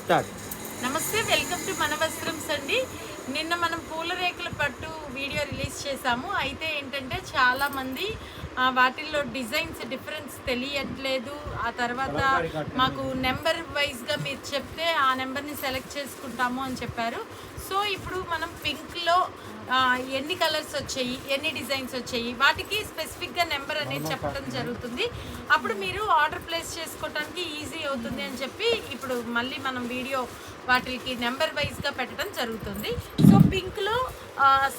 Start. నమస్తే, welcome to మన వస్త్రమ్స్ అండి. నిన్న మనం పూల రేకుల పట్టు వీడియో రిలీజ్ చేసాము. అయితే ఏంటంటే చాలామంది వాటిల్లో డిజైన్స్ డిఫరెన్స్ తెలియట్లేదు. ఆ తర్వాత మాకు నెంబర్ వైజ్గా మీరు చెప్తే ఆ నెంబర్ని సెలెక్ట్ చేసుకుంటాము అని చెప్పారు. సో ఇప్పుడు మనం పింక్లో ఎన్ని కలర్స్ వచ్చాయి, ఎన్ని డిజైన్స్ వచ్చాయి, వాటికి స్పెసిఫిక్గా నెంబర్ అనేది చెప్పడం జరుగుతుంది. అప్పుడు మీరు ఆర్డర్ ప్లేస్ చేసుకోవడానికి ఈజీ అవుతుంది అని చెప్పి ఇప్పుడు మళ్ళీ మనం వీడియో వాటికి నెంబర్ వైజ్గా పెట్టడం జరుగుతుంది. సో పింక్లో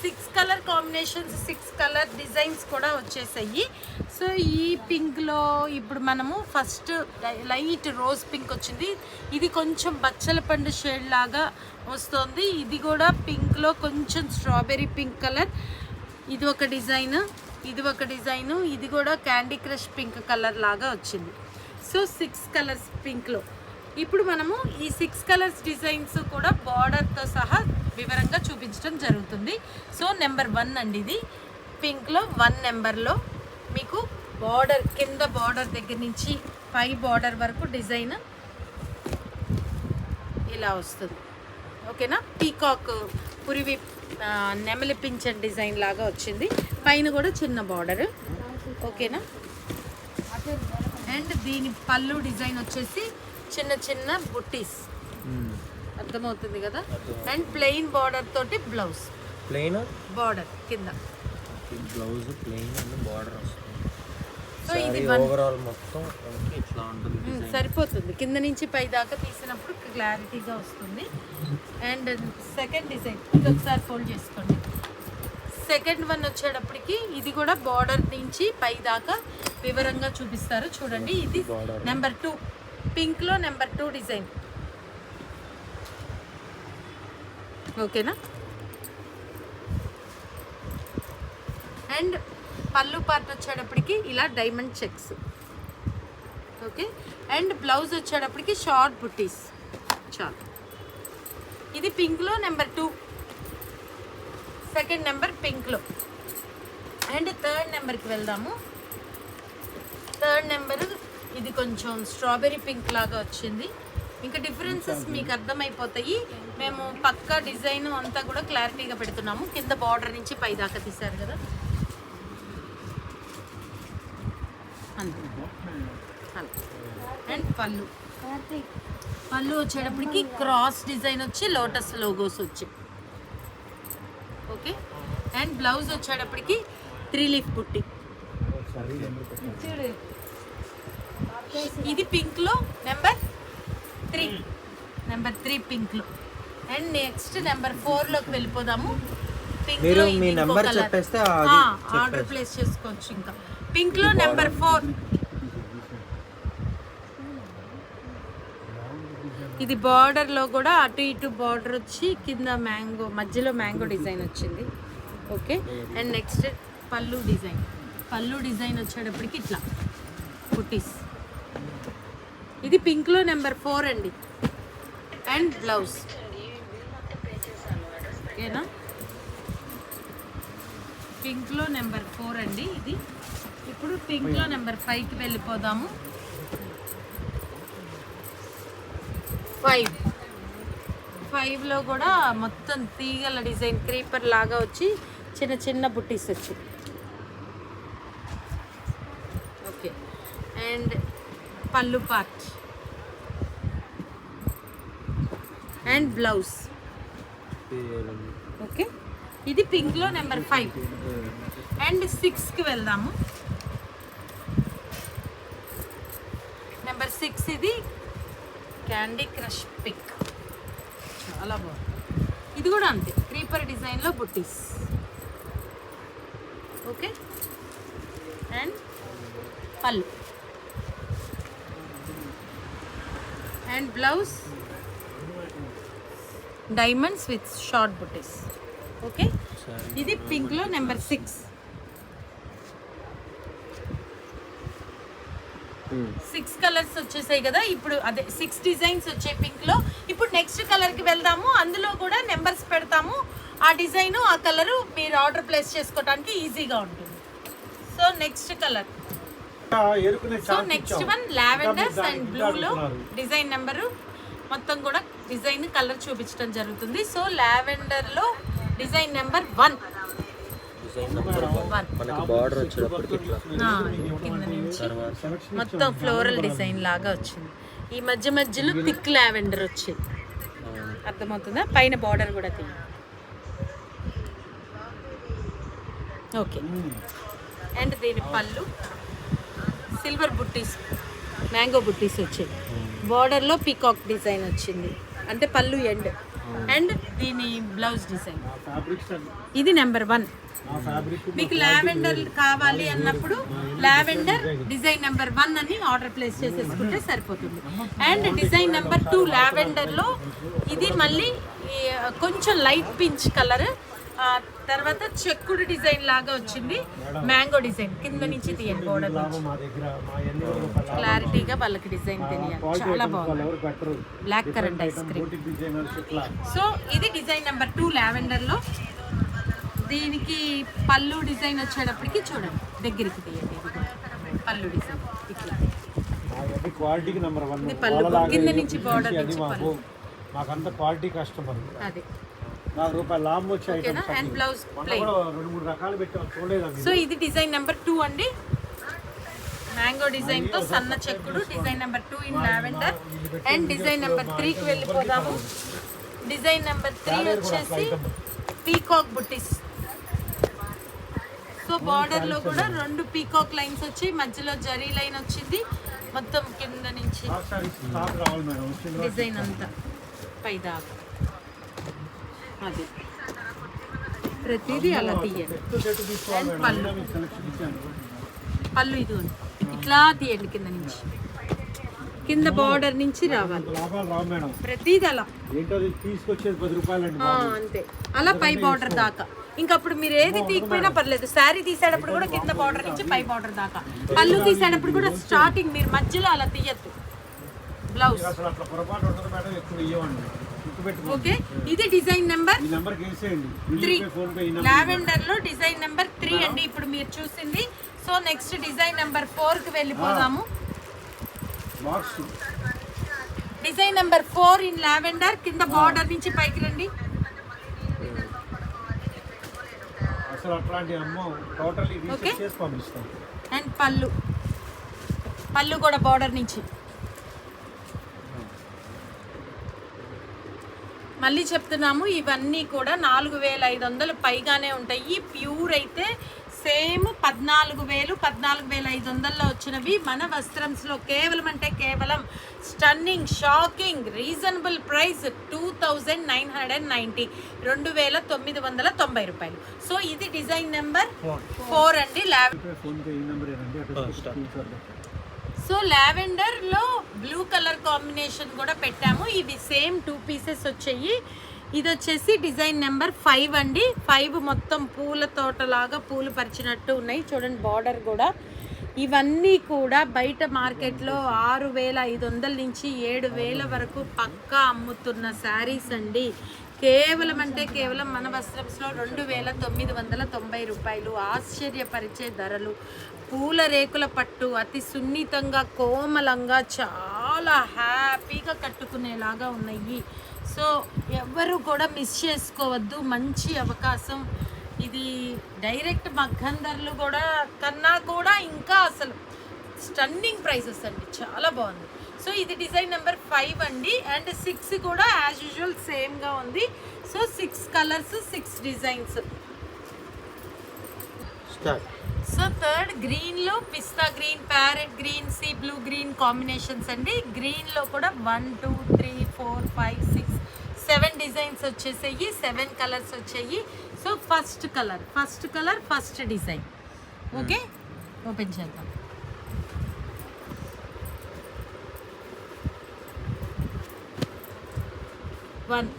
6 కలర్ కాంబినేషన్స్, 6 కలర్ డిజైన్స్ కూడా వచ్చేసాయి. సో ఈ పింక్లో ఇప్పుడు మనము ఫస్ట్ లైట్ రోజ్ పింక్ వచ్చింది. ఇది కొంచెం బచ్చల పండు షేడ్ లాగా వస్తుంది. ఇది కూడా పింక్లో కొంచెం స్ట్రాబెర్రీ పింక్ కలర్. ఇది ఒక డిజైన్, ఇది ఒక డిజైను, ఇది కూడా క్యాండీ క్రష్ పింక్ కలర్ లాగా వచ్చింది. సో 6 కలర్స్ పింక్లో. ఇప్పుడు మనము ఈ 6 కలర్స్ డిజైన్స్ కూడా బార్డర్తో సహా వివరంగా చూపించడం జరుగుతుంది. సో నెంబర్ 1 అండి, ఇది పింక్లో 1 నెంబర్లో మీకు బార్డర్, కింద బార్డర్ దగ్గర నుంచి పై బార్డర్ వరకు డిజైన్ ఇలా వస్తుంది. ఓకేనా, పీకాక్ పురివి నెమలి పింఛన్ డిజైన్ లాగా వచ్చింది. పైన కూడా చిన్న బార్డర్. ఓకేనా, అండ్ దీని పళ్ళు డిజైన్ వచ్చేసి చిన్న చిన్న బుట్టీస్, అర్థమవుతుంది కదా. అండ్ ప్లెయిన్ బార్డర్ తోటి బ్లౌజ్, ప్లెయిన్ బార్డర్ కింద బ్లౌజ్ ప్లెయిన్ అండ్ బార్డర్ వస్తుంది. సో ఇది ఓవరాల్ మొత్తం ఇట్లా ఉంటుంది, సరిపోతుంది. కింద నుంచి పై దాకా తీసినప్పుడు క్లారిటీగా వస్తుంది. అండ్ సెకండ్ డిజైన్ ఒకసారి ఫోల్డ్ చేసుకోండి. సెకండ్ వన్ వచ్చేటప్పటికి ఇది కూడా బార్డర్ నుంచి పై దాకా వివరంగా చూపిస్తారు. చూడండి, ఇది నెంబర్ 2 పింక్లో నెంబర్ 2 డిజైన్. ఓకేనా, అండ్ పళ్ళు పార్ట్ వచ్చేటప్పటికి ఇలా diamond checks. Okay, and blouse వచ్చేటప్పటికి షార్ట్ బుట్టీస్. చాలు, ఇది పింక్లో నెంబర్ 2, సెకండ్ నెంబర్ పింక్లో. అండ్ థర్డ్ నెంబర్కి వెళ్దాము. థర్డ్ నెంబర్ ఇది కొంచెం స్ట్రాబెర్రీ పింక్ లాగా వచ్చింది. ఇంకా డిఫరెన్సెస్ మీకు అర్థమైపోతాయి. మేము పక్కా డిజైన్ అంతా కూడా క్లారిటీగా పెడుతున్నాము. కింద బార్డర్ నుంచి పై దాకా తీశారు కదా, అండ్ పళ్ళు వచ్చేటప్పటికి క్రాస్ డిజైన్ వచ్చి లోటస్ లోగోస్ వచ్చి. ఓకే, అండ్ బ్లౌజ్ వచ్చేటప్పటికి 3 లీఫ్ బుట్టి. ఇది పింక్లో నెంబర్ 3 పింక్లో. అండ్ నెక్స్ట్ నెంబర్ 4లోకి వెళ్ళిపోదాము. పింక్లో ఆర్డర్ ప్లేస్ చేసుకోవచ్చు. ఇంకా పింక్లో నెంబర్ 4, ఇది బార్డర్లో కూడా అటు ఇటు బార్డర్ వచ్చి కింద మ్యాంగో, మధ్యలో మ్యాంగో డిజైన్ వచ్చింది. ఓకే, అండ్ నెక్స్ట్ పళ్ళు డిజైన్ వచ్చేటప్పటికి ఇట్లా బుట్టీస్. ఇది పింక్లో నెంబర్ 4 అండి. And blouse. ఓకేనా, పింక్లో నెంబర్ 4 అండి ఇది. ఇప్పుడు పింక్లో నెంబర్ 5కి వెళ్ళిపోదాము. 5లో కూడా మొత్తం తీగల డిజైన్, క్రీపర్ లాగా వచ్చి చిన్న చిన్న బుట్టీస్ వచ్చి. ఓకే, అండ్ పళ్ళు పార్ట్ అండ్ బ్లౌజ్. ఓకే, ఇది పింక్లో నెంబర్ 5. అండ్ 6కి వెళ్దాము. నెంబర్ 6 ఇది క్యాండీ క్రష్ పింక్, చాలా బాగుంది. ఇది కూడా అంతే, క్రీపర్ డిజైన్లో బుట్టీస్. ఓకే, అండ్ పళ్ళు and blouse diamonds with short బుట్టీస్. ఓకే, ఇది పింక్లో నెంబర్ 6. 6 కలర్స్ వచ్చేసాయి కదా. ఇప్పుడు అదే 6 డిజైన్స్ వచ్చాయి పింక్లో. ఇప్పుడు నెక్స్ట్ కలర్కి వెళ్దాము. అందులో కూడా నెంబర్స్ పెడతాము. ఆ డిజైను, ఆ కలరు మీరు ఆర్డర్ ప్లేస్ చేసుకోవడానికి ఈజీగా ఉంటుంది. So next colour, so next one lavenders and బ్లూలో డిజైన్ నెంబరు మొత్తం కూడా డిజైన్ కలర్ చూపించడం జరుగుతుంది. సో లావెండర్లో డిజైన్ నెంబర్ 1. డిజైన్ నెంబర్ 1 మనకి బార్డర్ వచ్చేటప్పటికి ఇట్లా కింద నుంచి మొత్తం ఫ్లోరల్ డిజైన్ లాగా వచ్చింది. ఈ మధ్యలో థిక్ లావెండర్ వచ్చింది, అర్థమవుతుందా? పైన బార్డర్ కూడా తీయ. ఓకే, అండ్ దీని పళ్ళు సిల్వర్ బుట్టీస్, మ్యాంగో బుట్టీస్ వచ్చాయి. బార్డర్లో పీకాక్ డిజైన్ వచ్చింది, అంటే పళ్ళు ఎండ్. అండ్ దీని బ్లౌజ్ డిజైన్. ఇది నెంబర్ 1. మీకు లావెండర్ కావాలి అన్నప్పుడు లావెండర్ డిజైన్ నెంబర్ 1 అని ఆర్డర్ ప్లేస్ చేసేసుకుంటే సరిపోతుంది. అండ్ డిజైన్ నెంబర్ 2 లావెండర్లో ఇది మళ్ళీ కొంచెం లైట్ పించ్ కలర్, తర్వాత చెక్కుడు డిజైన్ లాగా వచ్చింది. మ్యాంగో డిజైన్ కింద నుంచి తీయండి, బోర్డర్ నుంచి క్లారిటీగా వాళ్ళకి డిజైన్ తెలియాలి. చాలా బాగుంది, black currant ice cream. So ఇది డిజైన్ నెంబర్ 2 లావెండర్లో. దీనికి పళ్ళు డిజైన్ వచ్చేటప్పటికి చూడండి, దగ్గరికి తీయండి. ఇది కూడా పళ్ళు డిజైన్ ఇట్లా, ఇది పళ్ళు కింద నుంచి బోర్డర్ నుంచి పళ్ళు. మాకంత క్వాలిటీ కస్టమర్ అదే అండ్ బ్లౌజ్ ప్లెయిన్. సో ఇది డిజైన్ నెంబర్ 2 అండి. మ్యాంగో డిజైన్ తో సన్న చెక్కుడు, design number 2 in lavender. And design number 3కి వెళ్ళిపోదాము. డిజైన్ నెంబర్ 3 వచ్చేసి పీకాక్ బుట్టీస్. సో బార్డర్ లో కూడా 2 పీకాక్ లైన్స్ వచ్చి మధ్యలో జరీ లైన్ వచ్చింది. మొత్తం కింద నుంచి డిజైన్ అంతా పై దాకా అది ప్రతిదీ అలా తీయండి. అండ్ పళ్ళు ఇది ఇట్లా తీయండి, కింద నుంచి కింద బార్డర్ నుంచి రావాలి ప్రతిదీ అలా అంతే, అలా పై బార్డర్ దాకా. ఇంకప్పుడు మీరు ఏది తీయకపోయినా పర్లేదు. శారీ తీసేటప్పుడు కూడా కింద బార్డర్ నుంచి పై బార్డర్ దాకా, పళ్ళు తీసేటప్పుడు కూడా స్టార్టింగ్ మీరు మధ్యలో అలా తీయద్దు. Blouse okay. ఇది డిజైన్ నెంబర్ 3 లావెండర్ లో డిజైన్ నెంబర్ 3 అండి ఇప్పుడు మీరు చూసింది. సో నెక్స్ట్ డిజైన్ నెంబర్ 4కి వెళ్ళిపోదాము. Design number 4 in lavender. కింద బార్డర్ నుంచి పైకి రండి. ఓకే, అండ్ పళ్ళు కూడా బార్డర్ నుంచి. మళ్ళీ చెప్తున్నాము, ఇవన్నీ కూడా 4500 పైగానే ఉంటాయి. ప్యూర్ అయితే సేమ్ 14,500లో వచ్చినవి మన వస్త్రంస్లో కేవలం అంటే కేవలం స్టన్నింగ్, షాకింగ్, రీజనబుల్ ప్రైస్ 2990, 2990 రూపాయలు. సో ఇది డిజైన్ నెంబర్ 4 అండి. సో లావెండర్లో బ్లూ కలర్ కాంబినేషన్ కూడా పెట్టాము. ఇవి సేమ్ 2 పీసెస్ వచ్చాయి. ఇది వచ్చేసి డిజైన్ నెంబర్ 5 అండి. 5 మొత్తం పూల తోటలాగా పూలు పరిచినట్టు ఉన్నాయి చూడండి, బార్డర్ కూడా. ఇవన్నీ కూడా బయట మార్కెట్లో 6500 నుంచి 7000 వరకు పక్కా అమ్ముతున్న శారీస్ అండి. కేవలం అంటే కేవలం మన వస్త్రంస్లో 2990 రూపాయలు. ఆశ్చర్యపరిచే ధరలు. పూల రేకుల పట్టు, అతి సున్నితంగా కోమలంగా చాలా హ్యాపీగా కట్టుకునేలాగా ఉన్నాయి. సో ఎవరు కూడా మిస్ చేసుకోవద్దు, మంచి అవకాశం ఇది. డైరెక్ట్ మగ్గం ధరలు కూడా కన్నా కూడా ఇంకా అసలు స్టన్నింగ్ ప్రైసెస్ అండి, చాలా బాగుంది. సో ఇది డిజైన్ నెంబర్ 5 అండి. అండ్ 6 కూడా యాజ్ యూజువల్ సేమ్గా ఉంది. So 6 colours, 6 designs. So third గ్రీన్లో pista green, parrot green, sea blue green combinations అండి. గ్రీన్లో కూడా 1 2 3 4 5 6 7 డిజైన్స్ వచ్చేసాయి, 7 కలర్స్ వచ్చాయి. So first colour, first design. Okay, open చేద్దాం. వన్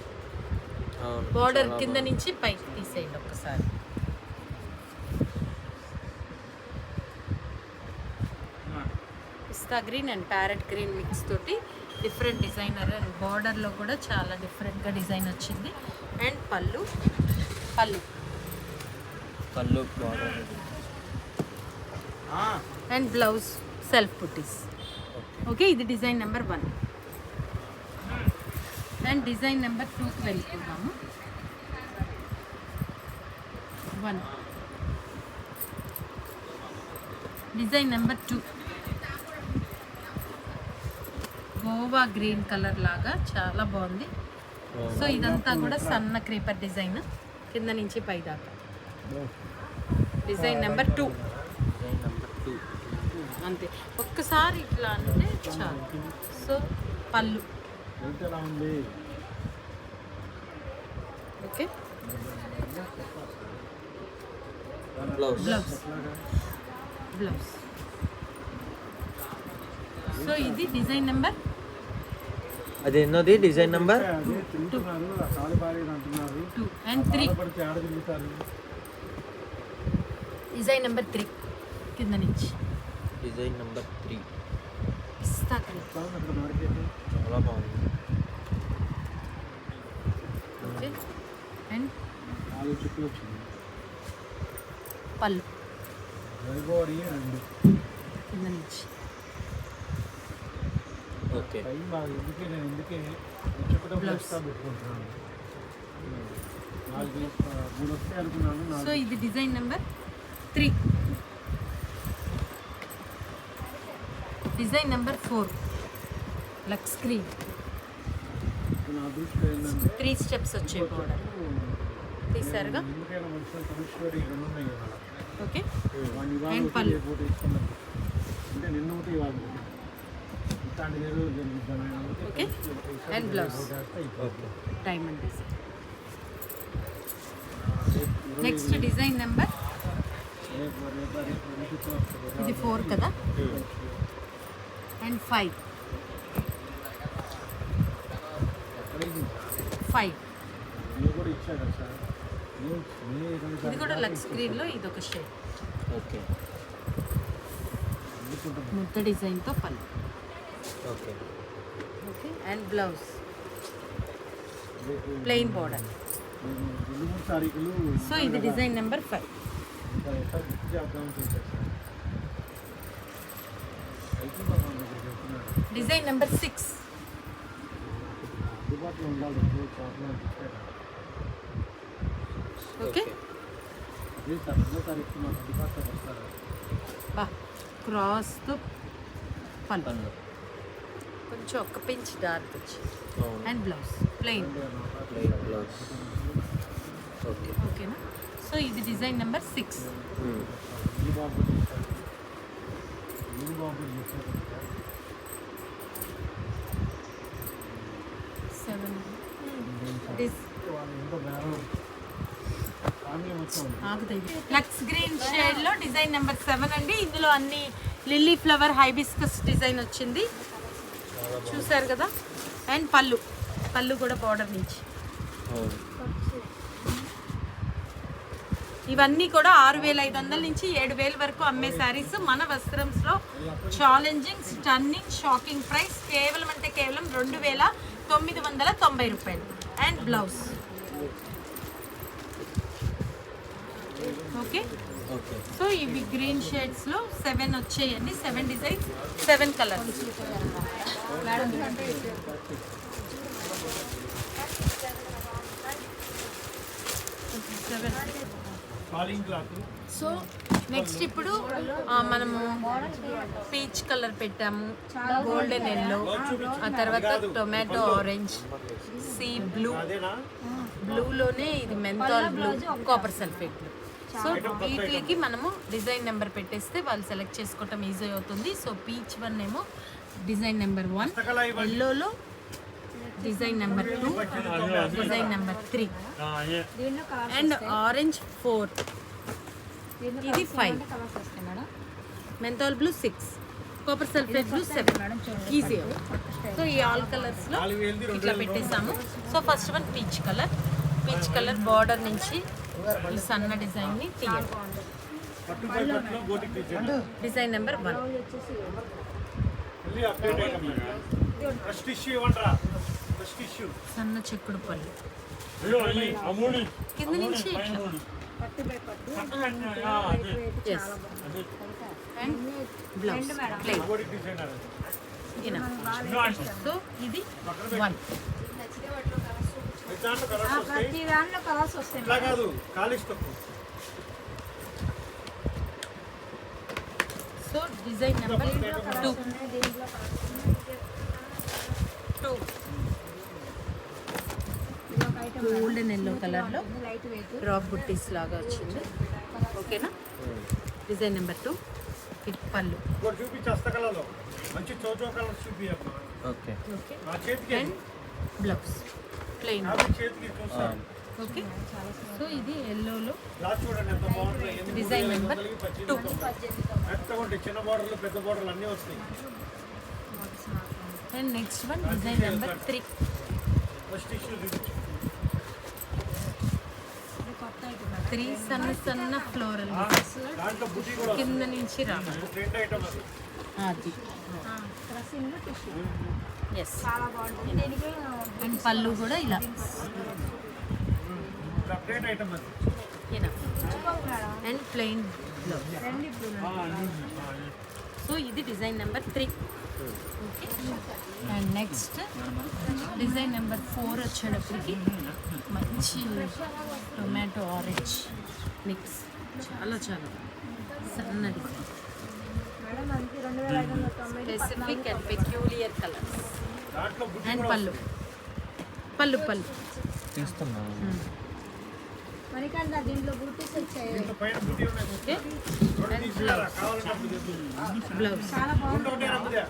బార్డర్ కింద నుంచి పైకి తీసేయండి ఒక్కసారి. Pista green and parrot green mix తోటి డిఫరెంట్ డిజైనర్. అండ్ బార్డర్లో కూడా చాలా డిఫరెంట్గా డిజైన్ వచ్చింది. అండ్ పళ్ళు బార్డర్ అండ్ బ్లౌజ్ సెల్ఫ్ బుట్టీస్. ఓకే, ఇది design number 1. And design number 2కి వెళ్ళిపోతాము. 1 design number 2 Goa green colour లాగా చాలా బాగుంది. సో ఇదంతా కూడా సన్న క్రీపర్ డిజైన్ కింద నుంచి పై దాకా. డిజైన్ నెంబర్ 2 అంతే. ఒక్కసారి ఇట్లా అంటే చాలు. సో పళ్ళు ఓకే. Blouse blouse. సో ఇది డిజైన్ నెంబర్ అది ఎన్నోది design number 2 and 3 design number 3 కింద నుంచి డిజైన్ నెంబర్ 3 పిస్తా కలర్ చాలా బాగుంది. ఓకే. అండ్ పళ్ళు కింద నుంచి ఓకే. సో ఇది డిజైన్ నెంబర్ 3. డిజైన్ నెంబర్ 4 లక్స్ గ్రీన్ 3 స్టెప్స్ వచ్చాయి బోర్డర్ తీసారుగా. ఓకే. అండ్ పళ్ళు okay. And blouse diamond design. Next design number ఇది 4 కదా. అండ్ 5 ఇది కూడా లక్స్ గ్రీన్లో ఇది ఒక షేడ్. ఓకే. ముద్ద డిజైన్తో పళ్ళు. Okay. Okay. And blouse plain border. So ఇది design number 5. Design number 6 okay. బా క్రాస్తో పళ్ళు కొంచెం ఒక్క పించ్ డార్క్ వచ్చి. And blouse plain blouse. Okay. ఓకేనా. సో ఇది డిజైన్ నెంబర్ 6. 7 లక్స్ గ్రీన్ షేడ్లో డిజైన్ నెంబర్ 7 అండి. ఇందులో అన్ని లిల్లీ ఫ్లవర్ హైబిస్కస్ డిజైన్ వచ్చింది చూసారు కదా. అండ్ పళ్ళు కూడా బార్డర్ నుంచి. ఇవన్నీ కూడా 6,500 నుంచి 7,000 వరకు అమ్మే శారీస్ మన వస్త్రంలో. ఛాలెంజింగ్ స్టన్నింగ్ షాకింగ్ ప్రైస్ కేవలం అంటే కేవలం 2,990 రూపాయలు. And blouse okay. సో ఇవి గ్రీన్ షేడ్స్లో 7 వచ్చాయండి. 7 డిజైన్స్ 7 కలర్స్. సో నెక్స్ట్ ఇప్పుడు మనము పీచ్ కలర్ పెట్టాము, గోల్డెన్ ఎల్లో, ఆ తర్వాత టొమాటో ఆరెంజ్, సీ బ్లూ, బ్లూలోనే ఇది menthol blue, copper sulphate blue. So వీటికి మనము డిజైన్ నెంబర్ పెట్టేస్తే వాళ్ళు సెలెక్ట్ చేసుకోవటం ఈజీ అవుతుంది. సో పీచ్ 1 ఏమో డిజైన్ నెంబర్ 1, ఎల్లోలో డిజైన్ నెంబర్ 2, డిజైన్ నెంబర్ 3 అండ్ ఆరెంజ్ 4, ఇది 5, menthol blue 6, copper sulphate blue 7. Easy. So ఈ ఆల్ కలర్స్లో ఇట్లా పెట్టేసాము. So first one peach colour border నుంచి ఈ సన్న డిజైన్ని తీయాలి. Design number 1. సన్న చెక్కుడు పళ్ళు కింద నుంచి అండ్ బ్లౌజ్ ప్లెయిన్. సో ఇది 1. దాంట్లో కలర్స్ వస్తాయి. ప్రతి దాంట్లో కలర్స్ వస్తాయి. ఇట్లా కాదు, కాలిష్ తక్కువ. So design number 2 golden yellow కలర్లో లైట్ వెయిట్ డ్రాప్ బుట్టీస్ లాగా వచ్చింది. ఓకేనా? డిజైన్ నెంబర్ 2 విత్ పళ్ళు. ఇంకోటి చూపించి హస్తకళలో మంచి చోచో కలర్స్ చూపియమ్మా. ఓకే. ఓకే. ఆ చేతికి అండ్ బ్లౌజ్ ప్లెయిన్. ఆ చేతికి చూస్తాను. ఓకే. సో ఇది ఎల్లోలో క్లాత్ చూడండి ఎంత బాగుంటుంది. Design number 2. మెత్తగా ఉంటాయి, చిన్న బార్డర్లు పెద్ద బార్డర్లు అన్నీ వస్తాయి. And next one design number 3. First issue చూపించు. 3 సన్న ఫ్లోరల్ దాంట్లో బుట్టి కూడా కింద నుంచి రా ట్రెండ్ ఐటమ్ అది. అది డ్రెస్సింగ్ టిష్యూ ఎస్. చాలా బాగుంటుంది. దీనికి అండ్ పళ్ళు కూడా ఇలా అప్డేట్ ఐటమ్ అది. And plain blouse. రెండు ఇప్పుడు సో ఇది design number 3. Okay. And next design number 4 వచ్చేటప్పటికి మంచి టొమాటో ఆరెంజ్ మిక్స్, చాలా సన్నది మేడం మనకి 2590 స్పెసిఫిక్ అండ్ పెక్యూలియర్ కలర్స్. దాంట్లో బుట్టి అండ్ కూడా పళ్ళు తీస్తున్నా. మనకంటే దీంట్లో బూటీస్ వచ్చాయి. దీంట్లో పైన బుట్టి ఉన్నాయి. ఓకే. రెండు అండ్ తీసుకురా, కావాలంటే అప్పుడు తెచ్చు. బ్లౌజ్. చాలా బాగుంటుంది. ఒకటే రమ్మదే.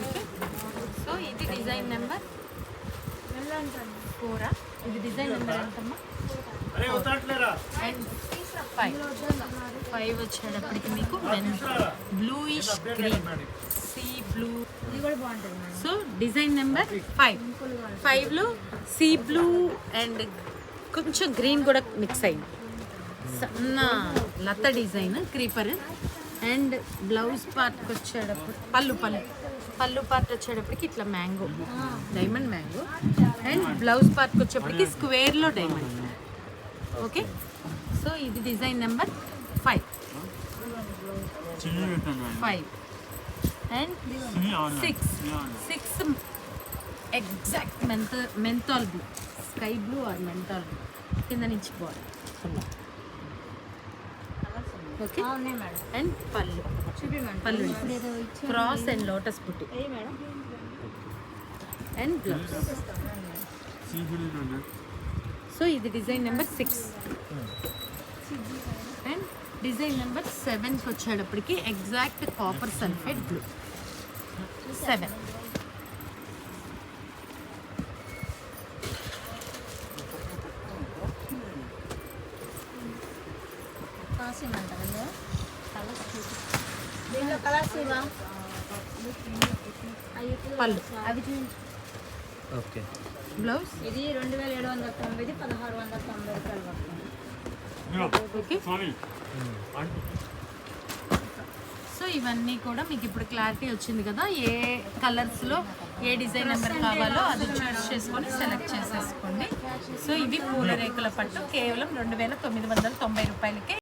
ఓకే. సో ఇది డిజైన్ నెంబర్ మెల్ల ఉంటుంది. 4. ఇది డిజైన్ నెంబర్ ఎంతమ్మా? అరే వస్తాట్లేరా. అండ్ 5 వచ్చేటప్పటికి మీకు బ్లూయిష్ గ్రీన్ సీ బ్లూ. ఇది కూడా బాగుంటుంది మేడం. So design number 5. 5లో సీ బ్లూ అండ్ కొంచెం గ్రీన్ కూడా మిక్స్ అయింది. సన్న లత డిజైన్ క్రీపర్. అండ్ బ్లౌజ్ పార్ట్కి వచ్చేటప్పుడు పళ్ళు పార్ట్ వచ్చేటప్పటికి ఇట్లా mango, diamond mango. And blouse పార్ట్కి వచ్చేప్పటికి స్క్వేర్లో డైమండ్. ఓకే. సో ఇది design number 5. And 6 exact menthol blue, sky blue or menthol blue కింద నుంచి బాడీ. ఓకే. ఉన్నాయి మేడం. అండ్ పళ్ళు పళ్ళు క్రాస్ అండ్ లోటస్ బుట్టి ఏ మేడం అండ్ బ్లౌజ్. సో ఇది design number 6. And design number 7కి వచ్చేటప్పటికి ఎగ్జాక్ట్ కాపర్ సల్ఫేట్ బ్లూ 7. కాసేమంటారు దీంట్లో కలర్స్ ఇవా పళ్ళు. అవి చూపించు. ఓకే. బ్లౌజ్. ఇది 2790, 1690 రూపాయలు పడుతుంది. ఓకే. సో ఇవన్నీ కూడా మీకు ఇప్పుడు క్లారిటీ వచ్చింది కదా, ఏ కలర్స్లో ఏ డిజైన్ నెంబర్ కావాలో అది చూస్ చేసుకొని సెలెక్ట్ చేసేసుకోండి. సో ఇవి పూల రేకుల పట్టు కేవలం 2990 రూపాయలకే